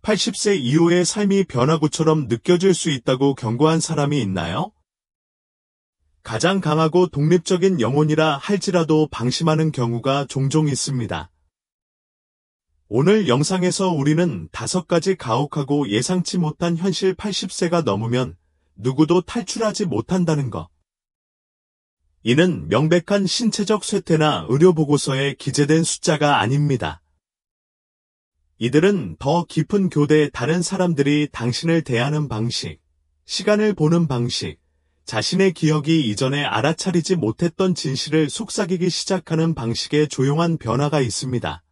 80세 이후의 삶이 변화구처럼 느껴질 수 있다고 경고한 사람이 있나요? 가장 강하고 독립적인 영혼이라 할지라도 방심하는 경우가 종종 있습니다. 오늘 영상에서 우리는 5가지 가혹하고 예상치 못한 현실 80세가 넘으면 누구도 탈출하지 못한다는 것. 이는 명백한 신체적 쇠퇴나 의료보고서에 기재된 숫자가 아닙니다. 이들은 더 깊은 교대의 다른 사람들이 당신을 대하는 방식, 시간을 보는 방식, 자신의 기억이 이전에 알아차리지 못했던 진실을 속삭이기 시작하는 방식의 조용한 변화가 있습니다.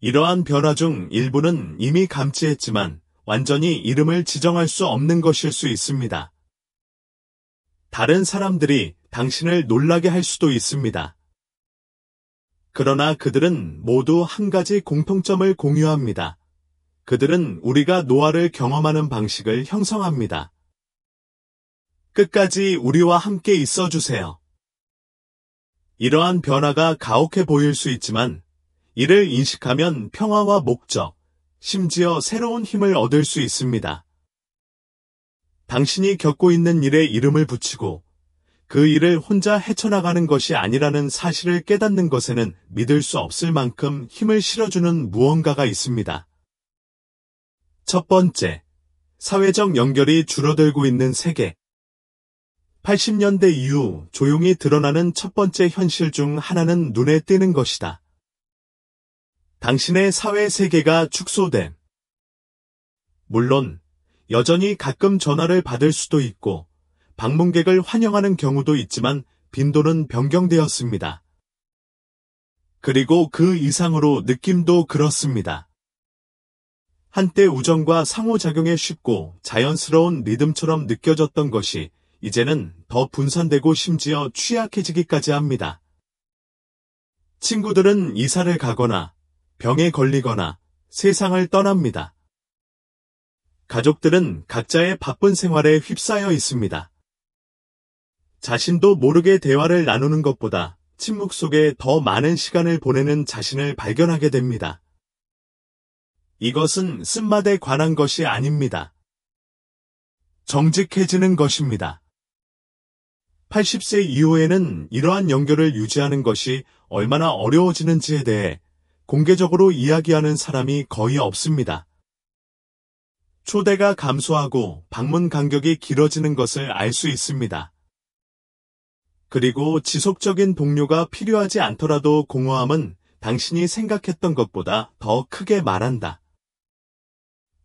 이러한 변화 중 일부는 이미 감지했지만 완전히 이름을 지정할 수 없는 것일 수 있습니다. 다른 사람들이 당신을 놀라게 할 수도 있습니다. 그러나 그들은 모두 한 가지 공통점을 공유합니다. 그들은 우리가 노화를 경험하는 방식을 형성합니다. 끝까지 우리와 함께 있어주세요. 이러한 변화가 가혹해 보일 수 있지만 이를 인식하면 평화와 목적, 심지어 새로운 힘을 얻을 수 있습니다. 당신이 겪고 있는 일에 이름을 붙이고 그 일을 혼자 헤쳐나가는 것이 아니라는 사실을 깨닫는 것에는 믿을 수 없을 만큼 힘을 실어주는 무언가가 있습니다. 첫 번째, 사회적 연결이 줄어들고 있는 세계. 80년대 이후 조용히 드러나는 첫 번째 현실 중 하나는 눈에 띄는 것이다. 당신의 사회 세계가 축소됨. 물론 여전히 가끔 전화를 받을 수도 있고 방문객을 환영하는 경우도 있지만 빈도는 변경되었습니다. 그리고 그 이상으로 느낌도 그렇습니다. 한때 우정과 상호작용에 쉽고 자연스러운 리듬처럼 느껴졌던 것이 이제는 더 분산되고 심지어 취약해지기까지 합니다. 친구들은 이사를 가거나 병에 걸리거나 세상을 떠납니다. 가족들은 각자의 바쁜 생활에 휩싸여 있습니다. 자신도 모르게 대화를 나누는 것보다 침묵 속에 더 많은 시간을 보내는 자신을 발견하게 됩니다. 이것은 쓴맛에 관한 것이 아닙니다. 정직해지는 것입니다. 80세 이후에는 이러한 연결을 유지하는 것이 얼마나 어려워지는지에 대해 공개적으로 이야기하는 사람이 거의 없습니다. 초대가 감소하고 방문 간격이 길어지는 것을 알 수 있습니다. 그리고 지속적인 동료가 필요하지 않더라도 공허함은 당신이 생각했던 것보다 더 크게 말한다.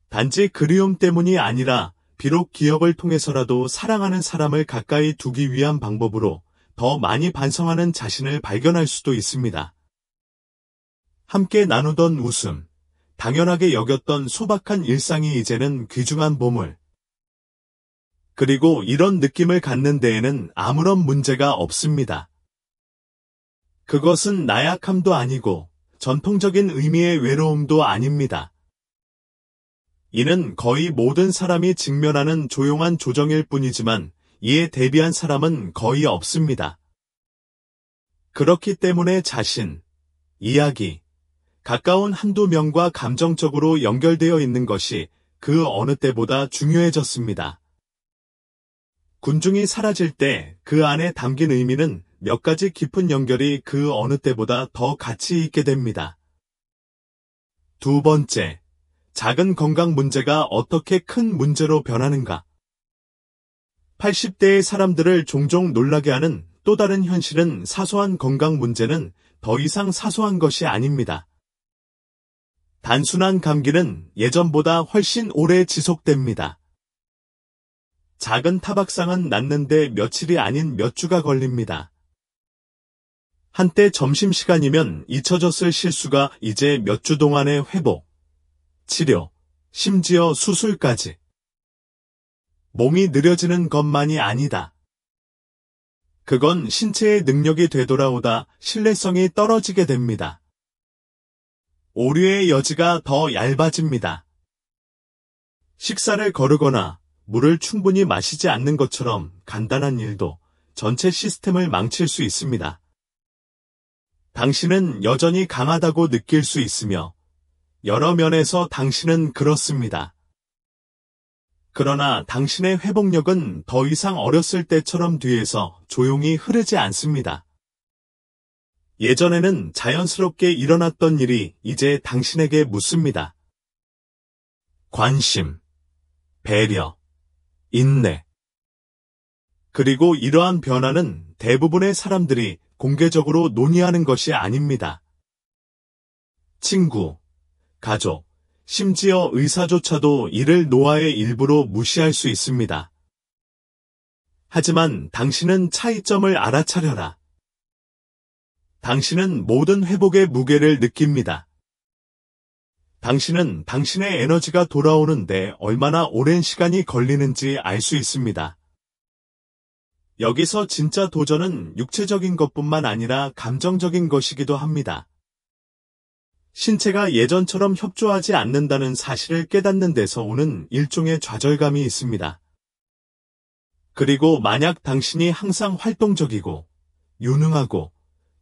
단지 그리움 때문이 아니라 비록 기억을 통해서라도 사랑하는 사람을 가까이 두기 위한 방법으로 더 많이 반성하는 자신을 발견할 수도 있습니다. 함께 나누던 웃음, 당연하게 여겼던 소박한 일상이 이제는 귀중한 보물. 그리고 이런 느낌을 갖는 데에는 아무런 문제가 없습니다. 그것은 나약함도 아니고 전통적인 의미의 외로움도 아닙니다. 이는 거의 모든 사람이 직면하는 조용한 조정일 뿐이지만 이에 대비한 사람은 거의 없습니다. 그렇기 때문에 자신, 이야기, 가까운 한두 명과 감정적으로 연결되어 있는 것이 그 어느 때보다 중요해졌습니다. 군중이 사라질 때 그 안에 담긴 의미는 몇 가지 깊은 연결이 그 어느 때보다 더 가치 있게 됩니다. 두 번째, 작은 건강 문제가 어떻게 큰 문제로 변하는가? 80대의 사람들을 종종 놀라게 하는 또 다른 현실은 사소한 건강 문제는 더 이상 사소한 것이 아닙니다. 단순한 감기는 예전보다 훨씬 오래 지속됩니다. 작은 타박상은 낫는데 며칠이 아닌 몇 주가 걸립니다. 한때 점심시간이면 잊혀졌을 실수가 이제 몇 주 동안의 회복, 치료, 심지어 수술까지. 몸이 느려지는 것만이 아니다. 그건 신체의 능력이 되돌아오다 신뢰성이 떨어지게 됩니다. 오류의 여지가 더 얇아집니다. 식사를 거르거나 물을 충분히 마시지 않는 것처럼 간단한 일도 전체 시스템을 망칠 수 있습니다. 당신은 여전히 강하다고 느낄 수 있으며 여러 면에서 당신은 그렇습니다. 그러나 당신의 회복력은 더 이상 어렸을 때처럼 뒤에서 조용히 흐르지 않습니다. 예전에는 자연스럽게 일어났던 일이 이제 당신에게 묻습니다. 관심, 배려, 인내. 그리고 이러한 변화는 대부분의 사람들이 공개적으로 논의하는 것이 아닙니다. 친구, 가족, 심지어 의사조차도 이를 노화의 일부로 무시할 수 있습니다. 하지만 당신은 차이점을 알아차려라. 당신은 모든 회복의 무게를 느낍니다. 당신은 당신의 에너지가 돌아오는데 얼마나 오랜 시간이 걸리는지 알 수 있습니다. 여기서 진짜 도전은 육체적인 것뿐만 아니라 감정적인 것이기도 합니다. 신체가 예전처럼 협조하지 않는다는 사실을 깨닫는 데서 오는 일종의 좌절감이 있습니다. 그리고 만약 당신이 항상 활동적이고 유능하고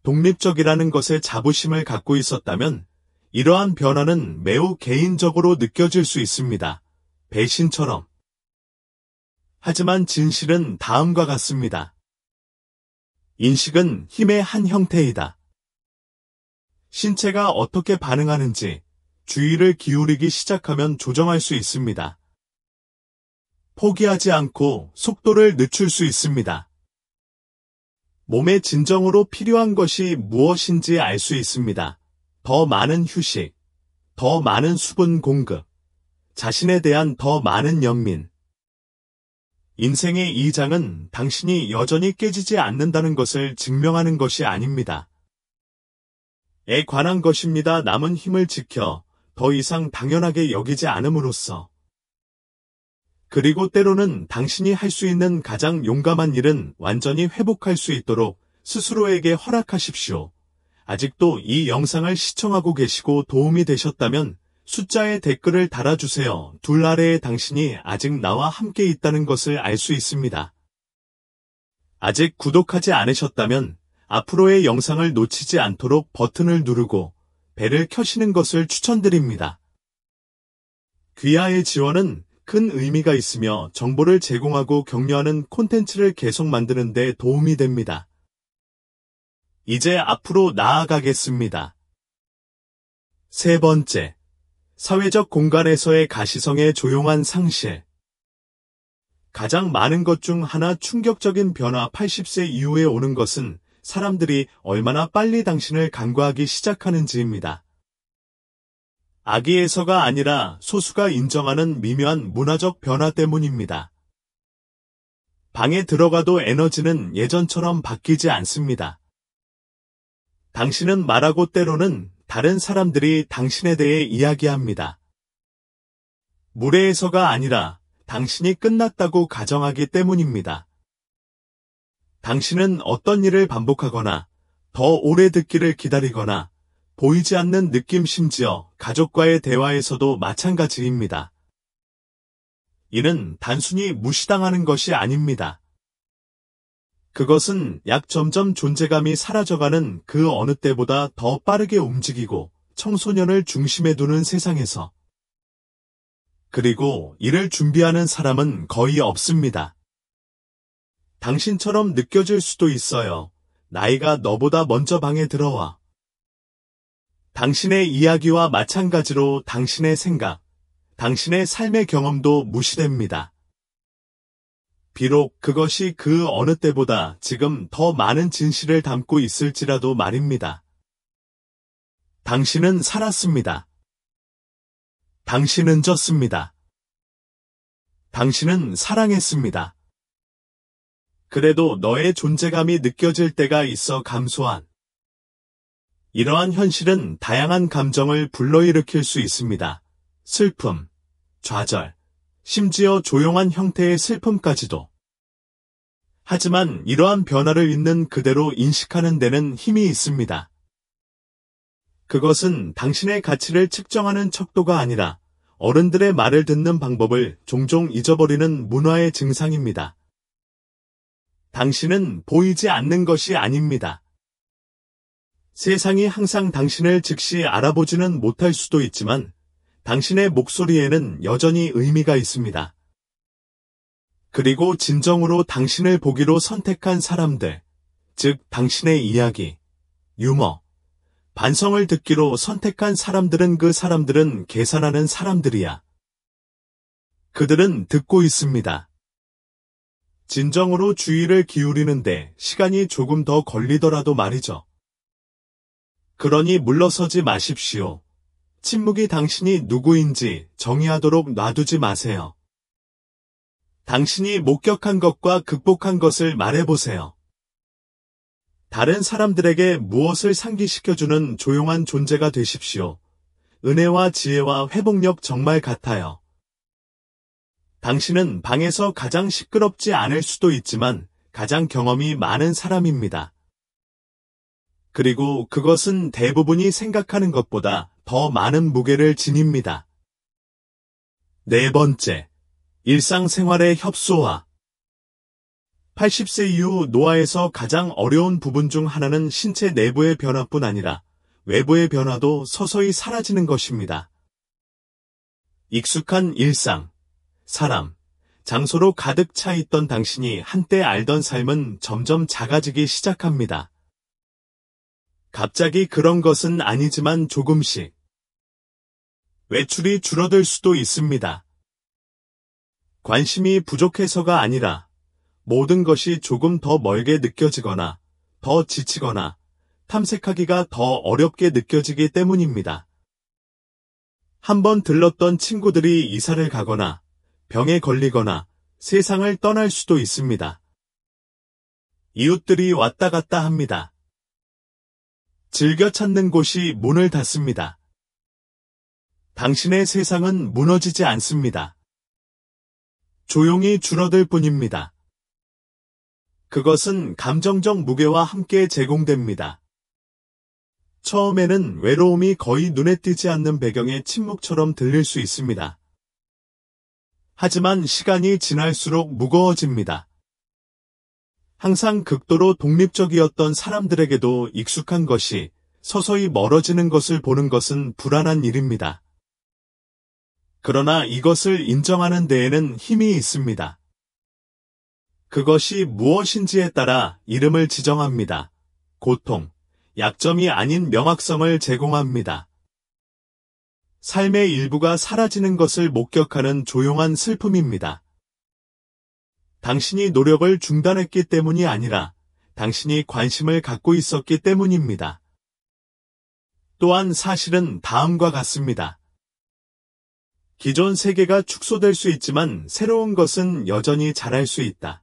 독립적이라는 것에 자부심을 갖고 있었다면 이러한 변화는 매우 개인적으로 느껴질 수 있습니다. 배신처럼. 하지만 진실은 다음과 같습니다. 인식은 힘의 한 형태이다. 신체가 어떻게 반응하는지 주의를 기울이기 시작하면 조정할 수 있습니다. 포기하지 않고 속도를 늦출 수 있습니다. 몸의 진정으로 필요한 것이 무엇인지 알 수 있습니다. 더 많은 휴식, 더 많은 수분 공급, 자신에 대한 더 많은 연민. 인생의 이 장은 당신이 여전히 깨지지 않는다는 것을 증명하는 것이 아닙니다. 에 관한 것입니다. 남은 힘을 지켜 더 이상 당연하게 여기지 않음으로써. 그리고 때로는 당신이 할 수 있는 가장 용감한 일은 완전히 회복할 수 있도록 스스로에게 허락하십시오. 아직도 이 영상을 시청하고 계시고 도움이 되셨다면 숫자에 댓글을 달아주세요. 둘 아래에 당신이 아직 나와 함께 있다는 것을 알 수 있습니다. 아직 구독하지 않으셨다면 앞으로의 영상을 놓치지 않도록 버튼을 누르고 벨을 켜시는 것을 추천드립니다. 귀하의 지원은 큰 의미가 있으며 정보를 제공하고 격려하는 콘텐츠를 계속 만드는 데 도움이 됩니다. 이제 앞으로 나아가겠습니다. 세 번째, 사회적 공간에서의 가시성의 조용한 상실. 가장 많은 것 중 하나 충격적인 변화 80세 이후에 오는 것은 사람들이 얼마나 빨리 당신을 간과하기 시작하는지입니다. 악의에서가 아니라 소수가 인정하는 미묘한 문화적 변화 때문입니다. 방에 들어가도 에너지는 예전처럼 바뀌지 않습니다. 당신은 말하고 때로는 다른 사람들이 당신에 대해 이야기합니다. 무례해서가 아니라 당신이 끝났다고 가정하기 때문입니다. 당신은 어떤 일을 반복하거나 더 오래 듣기를 기다리거나 보이지 않는 느낌 심지어 가족과의 대화에서도 마찬가지입니다. 이는 단순히 무시당하는 것이 아닙니다. 그것은 점점 존재감이 사라져가는 그 어느 때보다 더 빠르게 움직이고 청소년을 중심에 두는 세상에서. 그리고 이를 준비하는 사람은 거의 없습니다. 당신처럼 느껴질 수도 있어요. 나이가 너보다 먼저 방에 들어와. 당신의 이야기와 마찬가지로 당신의 생각, 당신의 삶의 경험도 무시됩니다. 비록 그것이 그 어느 때보다 지금 더 많은 진실을 담고 있을지라도 말입니다. 당신은 살았습니다. 당신은 졌습니다. 당신은 사랑했습니다. 그래도 너의 존재감이 느껴질 때가 있어 감소한. 이러한 현실은 다양한 감정을 불러일으킬 수 있습니다. 슬픔, 좌절, 심지어 조용한 형태의 슬픔까지도. 하지만 이러한 변화를 있는 그대로 인식하는 데는 힘이 있습니다. 그것은 당신의 가치를 측정하는 척도가 아니라 어른들의 말을 듣는 방법을 종종 잊어버리는 문화의 증상입니다. 당신은 보이지 않는 것이 아닙니다. 세상이 항상 당신을 즉시 알아보지는 못할 수도 있지만 당신의 목소리에는 여전히 의미가 있습니다. 그리고 진정으로 당신을 보기로 선택한 사람들, 즉 당신의 이야기, 유머, 반성을 듣기로 선택한 사람들은 그 사람들은 계산하는 사람들이야. 그들은 듣고 있습니다. 진정으로 주의를 기울이는데 시간이 조금 더 걸리더라도 말이죠. 그러니 물러서지 마십시오. 침묵이 당신이 누구인지 정의하도록 놔두지 마세요. 당신이 목격한 것과 극복한 것을 말해보세요. 다른 사람들에게 무엇을 상기시켜주는 조용한 존재가 되십시오. 은혜와 지혜와 회복력 정말 같아요. 당신은 방에서 가장 시끄럽지 않을 수도 있지만 가장 경험이 많은 사람입니다. 그리고 그것은 대부분이 생각하는 것보다 더 많은 무게를 지닙니다. 네 번째, 일상생활의 협소화. 80세 이후 노화에서 가장 어려운 부분 중 하나는 신체 내부의 변화뿐 아니라 외부의 변화도 서서히 사라지는 것입니다. 익숙한 일상, 사람, 장소로 가득 차 있던 당신이 한때 알던 삶은 점점 작아지기 시작합니다. 갑자기 그런 것은 아니지만 조금씩. 외출이 줄어들 수도 있습니다. 관심이 부족해서가 아니라 모든 것이 조금 더 멀게 느껴지거나 더 지치거나 탐색하기가 더 어렵게 느껴지기 때문입니다. 한번 들렀던 친구들이 이사를 가거나 병에 걸리거나 세상을 떠날 수도 있습니다. 이웃들이 왔다 갔다 합니다. 즐겨 찾는 곳이 문을 닫습니다. 당신의 세상은 무너지지 않습니다. 조용히 줄어들 뿐입니다. 그것은 감정적 무게와 함께 제공됩니다. 처음에는 외로움이 거의 눈에 띄지 않는 배경의 침묵처럼 들릴 수 있습니다. 하지만 시간이 지날수록 무거워집니다. 항상 극도로 독립적이었던 사람들에게도 익숙한 것이 서서히 멀어지는 것을 보는 것은 불안한 일입니다. 그러나 이것을 인정하는 데에는 힘이 있습니다. 그것이 무엇인지에 따라 이름을 지정합니다. 고통, 약점이 아닌 명확성을 제공합니다. 삶의 일부가 사라지는 것을 목격하는 조용한 슬픔입니다. 당신이 노력을 중단했기 때문이 아니라 당신이 관심을 갖고 있었기 때문입니다. 또한 사실은 다음과 같습니다. 기존 세계가 축소될 수 있지만 새로운 것은 여전히 자랄 수 있다.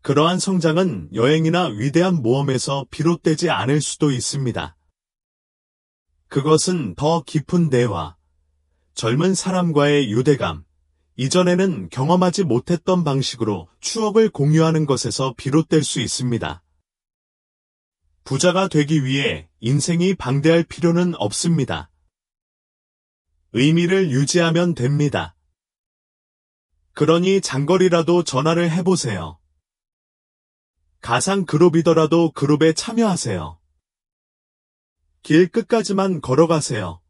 그러한 성장은 여행이나 위대한 모험에서 비롯되지 않을 수도 있습니다. 그것은 더 깊은 대화, 젊은 사람과의 유대감, 이전에는 경험하지 못했던 방식으로 추억을 공유하는 것에서 비롯될 수 있습니다. 부자가 되기 위해 인생이 방대할 필요는 없습니다. 의미를 유지하면 됩니다. 그러니 장거리라도 전화를 해보세요. 가상 그룹이더라도 그룹에 참여하세요. 길 끝까지만 걸어가세요.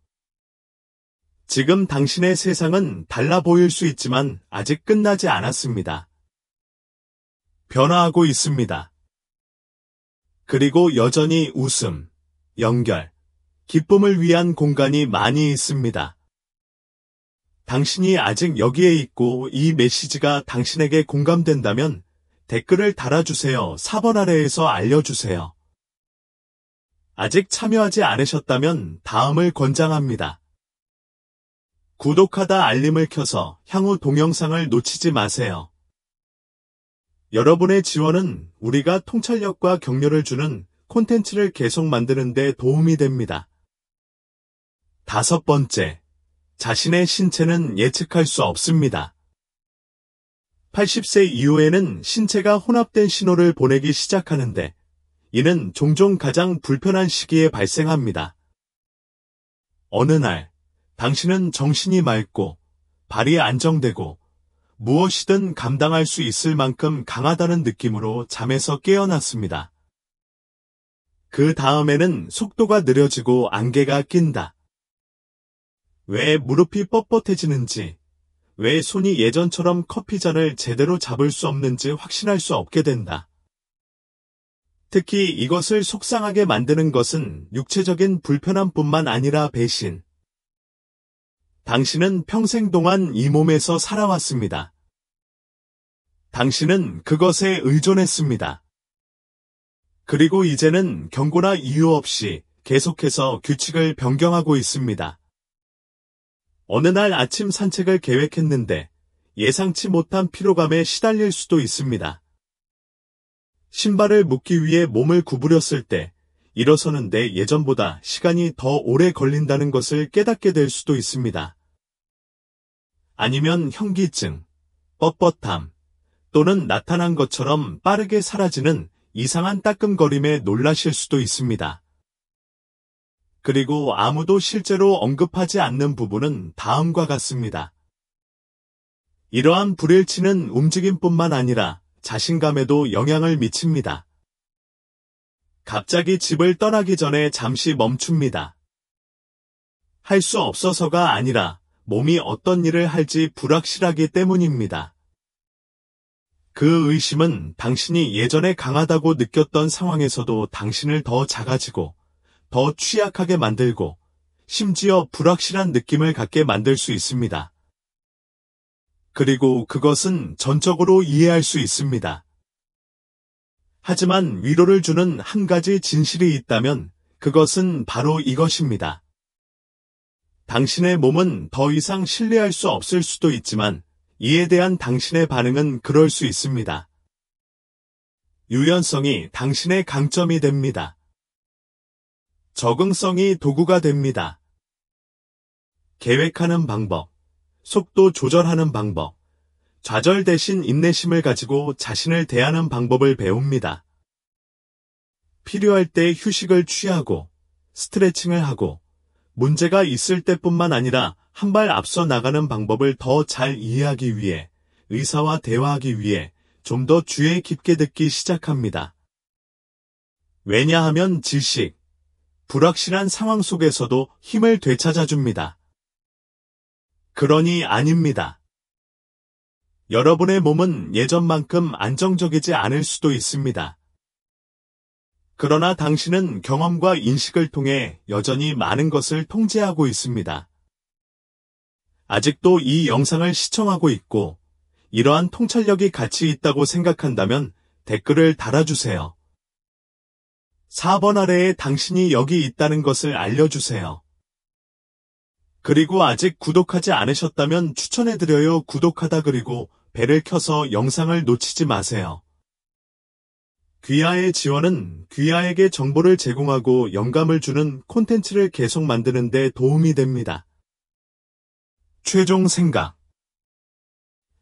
지금 당신의 세상은 달라 보일 수 있지만 아직 끝나지 않았습니다. 변화하고 있습니다. 그리고 여전히 웃음, 연결, 기쁨을 위한 공간이 많이 있습니다. 당신이 아직 여기에 있고 이 메시지가 당신에게 공감된다면 댓글을 달아주세요. 4번 아래에서 알려주세요. 아직 참여하지 않으셨다면 다음을 권장합니다. 구독하다 알림을 켜서 향후 동영상을 놓치지 마세요. 여러분의 지원은 우리가 통찰력과 격려를 주는 콘텐츠를 계속 만드는 데 도움이 됩니다. 5번째, 자신의 신체는 예측할 수 없습니다. 80세 이후에는 신체가 혼합된 신호를 보내기 시작하는데 이는 종종 가장 불편한 시기에 발생합니다. 어느 날 당신은 정신이 맑고 발이 안정되고 무엇이든 감당할 수 있을 만큼 강하다는 느낌으로 잠에서 깨어났습니다. 그 다음에는 속도가 느려지고 안개가 낀다. 왜 무릎이 뻣뻣해지는지, 왜 손이 예전처럼 커피잔을 제대로 잡을 수 없는지 확신할 수 없게 된다. 특히 이것을 속상하게 만드는 것은 육체적인 불편함뿐만 아니라 배신. 당신은 평생 동안 이 몸에서 살아왔습니다. 당신은 그것에 의존했습니다. 그리고 이제는 경고나 이유 없이 계속해서 규칙을 변경하고 있습니다. 어느 날 아침 산책을 계획했는데 예상치 못한 피로감에 시달릴 수도 있습니다. 신발을 묶기 위해 몸을 구부렸을 때 일어서는데 예전보다 시간이 더 오래 걸린다는 것을 깨닫게 될 수도 있습니다. 아니면 현기증, 뻣뻣함, 또는 나타난 것처럼 빠르게 사라지는 이상한 따끔거림에 놀라실 수도 있습니다. 그리고 아무도 실제로 언급하지 않는 부분은 다음과 같습니다. 이러한 불일치는 움직임뿐만 아니라 자신감에도 영향을 미칩니다. 갑자기 집을 떠나기 전에 잠시 멈춥니다. 할 수 없어서가 아니라 몸이 어떤 일을 할지 불확실하기 때문입니다. 그 의심은 당신이 예전에 강하다고 느꼈던 상황에서도 당신을 더 작아지고 더 취약하게 만들고 심지어 불확실한 느낌을 갖게 만들 수 있습니다. 그리고 그것은 전적으로 이해할 수 있습니다. 하지만 위로를 주는 한 가지 진실이 있다면 그것은 바로 이것입니다. 당신의 몸은 더 이상 신뢰할 수 없을 수도 있지만 이에 대한 당신의 반응은 그럴 수 있습니다. 유연성이 당신의 강점이 됩니다. 적응성이 도구가 됩니다. 계획하는 방법, 속도 조절하는 방법, 좌절 대신 인내심을 가지고 자신을 대하는 방법을 배웁니다. 필요할 때 휴식을 취하고 스트레칭을 하고 문제가 있을 때뿐만 아니라 한 발 앞서 나가는 방법을 더 잘 이해하기 위해 의사와 대화하기 위해 좀 더 주의 깊게 듣기 시작합니다. 왜냐하면 질식, 불확실한 상황 속에서도 힘을 되찾아줍니다. 그러니 아닙니다. 여러분의 몸은 예전만큼 안정적이지 않을 수도 있습니다. 그러나 당신은 경험과 인식을 통해 여전히 많은 것을 통제하고 있습니다. 아직도 이 영상을 시청하고 있고 이러한 통찰력이 가치 있다고 생각한다면 댓글을 달아주세요. 4번 아래에 당신이 여기 있다는 것을 알려주세요. 그리고 아직 구독하지 않으셨다면 추천해드려요. 구독하다 그리고 벨을 켜서 영상을 놓치지 마세요. 귀하의 지원은 귀하에게 정보를 제공하고 영감을 주는 콘텐츠를 계속 만드는 데 도움이 됩니다. 최종 생각.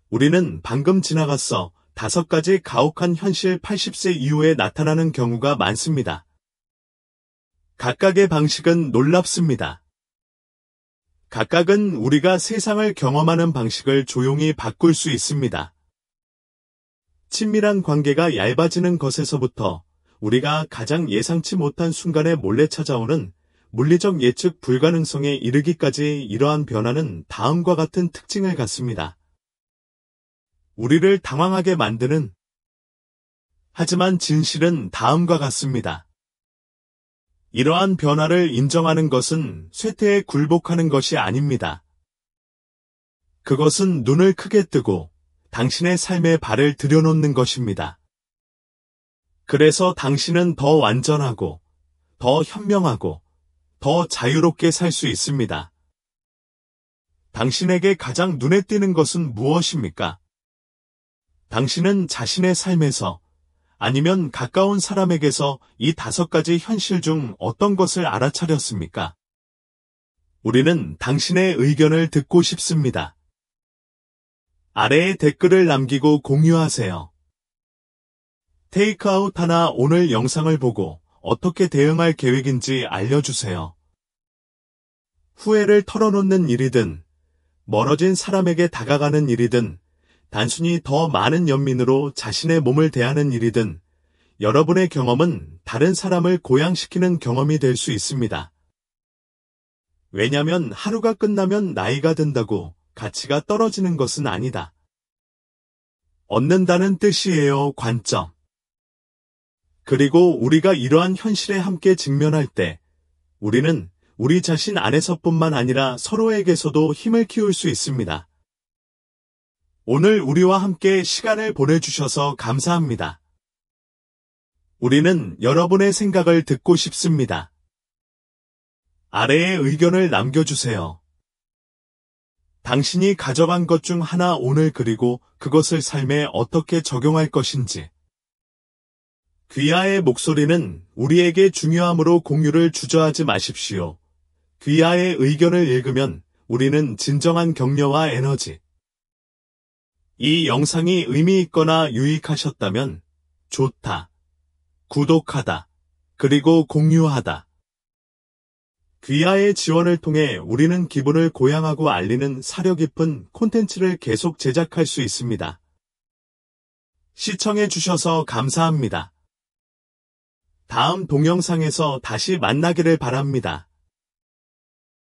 우리는 방금 지나갔어 5가지 가혹한 현실 80세 이후에 나타나는 경우가 많습니다. 각각의 방식은 놀랍습니다. 각각은 우리가 세상을 경험하는 방식을 조용히 바꿀 수 있습니다. 친밀한 관계가 얇아지는 것에서부터 우리가 가장 예상치 못한 순간에 몰래 찾아오는 물리적 예측 불가능성에 이르기까지 이러한 변화는 다음과 같은 특징을 갖습니다. 우리를 당황하게 만드는 하지만 진실은 다음과 같습니다. 이러한 변화를 인정하는 것은 쇠퇴에 굴복하는 것이 아닙니다. 그것은 눈을 크게 뜨고 당신의 삶에 발을 들여놓는 것입니다. 그래서 당신은 더 완전하고, 더 현명하고, 더 자유롭게 살 수 있습니다. 당신에게 가장 눈에 띄는 것은 무엇입니까? 당신은 자신의 삶에서 아니면 가까운 사람에게서 이 5가지 현실 중 어떤 것을 알아차렸습니까? 우리는 당신의 의견을 듣고 싶습니다. 아래에 댓글을 남기고 공유하세요. 테이크아웃 하나 오늘 영상을 보고 어떻게 대응할 계획인지 알려주세요. 후회를 털어놓는 일이든 멀어진 사람에게 다가가는 일이든 단순히 더 많은 연민으로 자신의 몸을 대하는 일이든 여러분의 경험은 다른 사람을 고양시키는 경험이 될 수 있습니다. 왜냐면 하루가 끝나면 나이가 든다고 가치가 떨어지는 것은 아니다. 얻는다는 뜻이에요, 관점. 그리고 우리가 이러한 현실에 함께 직면할 때 우리는 우리 자신 안에서뿐만 아니라 서로에게서도 힘을 키울 수 있습니다. 오늘 우리와 함께 시간을 보내주셔서 감사합니다. 우리는 여러분의 생각을 듣고 싶습니다. 아래에 의견을 남겨주세요. 당신이 가져간 것 중 하나 오늘 그리고 그것을 삶에 어떻게 적용할 것인지. 귀하의 목소리는 우리에게 중요하므로 공유를 주저하지 마십시오. 귀하의 의견을 읽으면 우리는 진정한 격려와 에너지. 이 영상이 의미 있거나 유익하셨다면 좋다, 구독하다, 그리고 공유하다. 귀하의 지원을 통해 우리는 기분을 고양하고 알리는 사려 깊은 콘텐츠를 계속 제작할 수 있습니다. 시청해 주셔서 감사합니다. 다음 동영상에서 다시 만나기를 바랍니다.